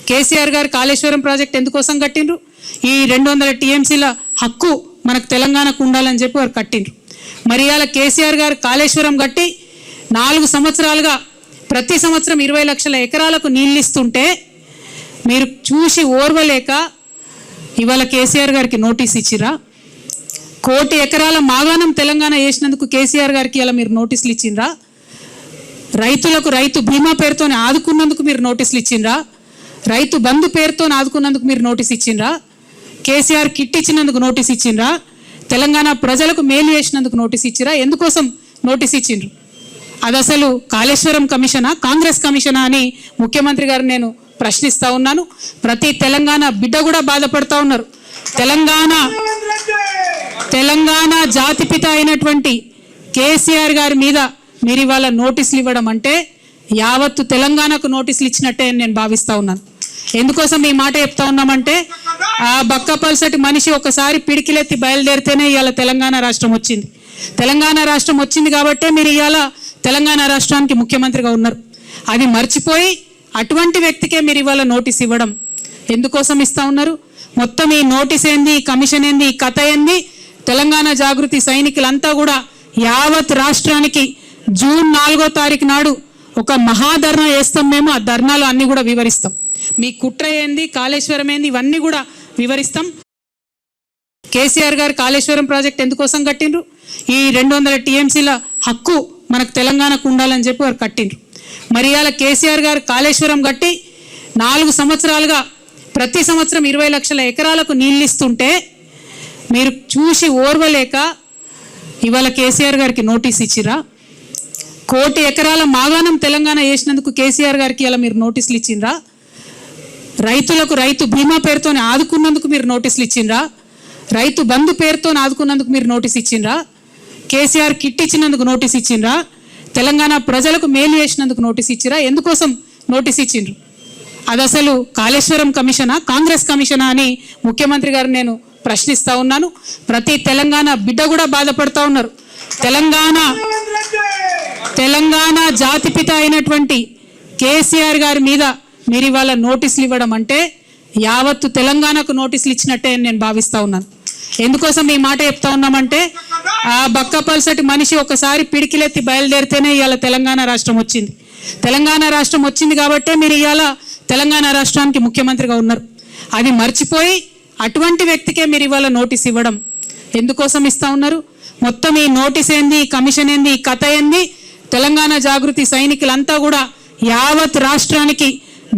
కేసీఆర్ గారు కాళేశ్వరం ప్రాజెక్ట్ ఎందుకోసం కట్టిండ్రు? ఈ 200 టీఎంసీల హక్కు మనకు తెలంగాణకు ఉండాలని చెప్పి వారు కట్టిండ్రు. మరి ఇవాళ కేసీఆర్ గారు కాళేశ్వరం కట్టి 4 సంవత్సరాలుగా ప్రతి సంవత్సరం 20 లక్షల ఎకరాలకు నీళ్ళు ఇస్తుంటే మీరు చూసి ఓర్వలేక ఇవాళ కేసీఆర్ గారికి నోటీస్ ఇచ్చిరా? 1 కోటి ఎకరాల మాగాణం తెలంగాణ వేసినందుకు కేసీఆర్ గారికి ఇలా మీరు నోటీసులు ఇచ్చిండ్రా? రైతులకు రైతు బీమా పేరుతో ఆదుకున్నందుకు మీరు నోటీసులు ఇచ్చిండ్రా? రైతు బంధు పేరుతో ఆదుకున్నందుకు మీరు నోటీస్ ఇచ్చిండ్రా? కేసీఆర్ కిట్ ఇచ్చినందుకు నోటీస్ ఇచ్చిండ్రా? తెలంగాణ ప్రజలకు మేలు చేసినందుకు నోటీస్ ఇచ్చిరా? ఎందుకోసం నోటీస్ ఇచ్చిండ్రు? అది అసలు కాళేశ్వరం కమిషనా, కాంగ్రెస్ కమిషనా అని ముఖ్యమంత్రి గారు నేను ప్రశ్నిస్తూ ఉన్నాను. ప్రతి తెలంగాణ బిడ్డ కూడా బాధపడతా ఉన్నారు. తెలంగాణ జాతిపిత అయినటువంటి కేసీఆర్ గారి మీద మీరు ఇవాళ నోటీసులు ఇవ్వడం అంటే యావత్తు తెలంగాణకు నోటీసులు ఇచ్చినట్టే అని నేను భావిస్తూ ఉన్నాను. ఎందుకోసం ఈ మాట చెప్తా ఉన్నామంటే ఆ బక్కపల్సటి మనిషి ఒకసారి పిడికిలెత్తి బయలుదేరితేనే ఇవాళ తెలంగాణ రాష్ట్రం వచ్చింది. తెలంగాణ రాష్ట్రం వచ్చింది కాబట్టే మీరు ఇవాళ తెలంగాణ రాష్ట్రానికి ముఖ్యమంత్రిగా ఉన్నారు. అది మర్చిపోయి అటువంటి వ్యక్తికే మీరు ఇవాళ నోటీస్ ఇవ్వడం ఎందుకోసం ఇస్తూ ఉన్నారు? మొత్తం ఈ నోటీస్ ఏంది, ఈ కమిషన్ ఏంది, ఈ కథ ఏంది? తెలంగాణ జాగృతి సైనికులంతా కూడా యావత్ రాష్ట్రానికి జూన్ 4వ తారీఖు నాడు ఒక మహాధర్నా చేస్తాం. మేము ఆ ధర్నాలు అన్ని కూడా వివరిస్తాం. మీ కుట్ర ఏంది, కాళేశ్వరం ఏంది, ఇవన్నీ కూడా వివరిస్తాం. కేసీఆర్ గారు కాళేశ్వరం ప్రాజెక్ట్ ఎందుకోసం కట్టిండ్రు? ఈ 200 టీఎంసీల హక్కు మనకు తెలంగాణకు ఉండాలని చెప్పి వారు కట్టిండ్రు. మరి ఇవాళ కేసీఆర్ గారు కాళేశ్వరం కట్టి 4 సంవత్సరాలుగా ప్రతి సంవత్సరం 20 లక్షల ఎకరాలకు నీళ్ళు ఇస్తుంటే మీరు చూసి ఓర్వలేక ఇవాళ కేసీఆర్ గారికి నోటీస్ ఇచ్చిరా? 1 కోటి ఎకరాల మాగాణం తెలంగాణ వేసినందుకు కేసీఆర్ గారికి ఇలా మీరు నోటీసులు ఇచ్చిండ్రా? రైతులకు రైతు బీమా పేరుతో ఆదుకున్నందుకు మీరు నోటీసులు ఇచ్చిండ్రా? రైతు బంధు పేరుతో ఆదుకున్నందుకు మీరు నోటీస్ ఇచ్చిండ్రా? కేసీఆర్ కిట్ ఇచ్చినందుకు నోటీస్ ఇచ్చిండ్రా? తెలంగాణ ప్రజలకు మేలు చేసినందుకు నోటీస్ ఇచ్చిరా? ఎందుకోసం నోటీస్ ఇచ్చిండ్రు? అది అసలు కాళేశ్వరం కమిషనా, కాంగ్రెస్ కమిషనా అని ముఖ్యమంత్రి గారు నేను ప్రశ్నిస్తూ ఉన్నాను. ప్రతి తెలంగాణ బిడ్డ కూడా బాధపడతా ఉన్నారు. తెలంగాణ జాతిపిత అయినటువంటి కేసీఆర్ గారి మీద మీరు ఇవాళ నోటీసులు ఇవ్వడం అంటే యావత్తు తెలంగాణకు నోటీసులు ఇచ్చినట్టే అని నేను భావిస్తూ ఉన్నాను. ఎందుకోసం ఈ మాట చెప్తా ఉన్నామంటే ఆ బక్కపల్సటి మనిషి ఒకసారి పిడికిలెత్తి బయలుదేరితేనే ఇవాళ తెలంగాణ రాష్ట్రం వచ్చింది. తెలంగాణ రాష్ట్రం వచ్చింది కాబట్టే మీరు ఇవాళ తెలంగాణ రాష్ట్రానికి ముఖ్యమంత్రిగా ఉన్నారు. అది మర్చిపోయి అటువంటి వ్యక్తికే మీరు ఇవాళ నోటీస్ ఇవ్వడం ఎందుకోసం ఇస్తూ ఉన్నారు? మొత్తం ఈ నోటీస్ ఏంది, ఈ కమిషన్ ఏంది, ఈ కథ ఏంది? తెలంగాణ జాగృతి సైనికులంతా కూడా యావత్ రాష్ట్రానికి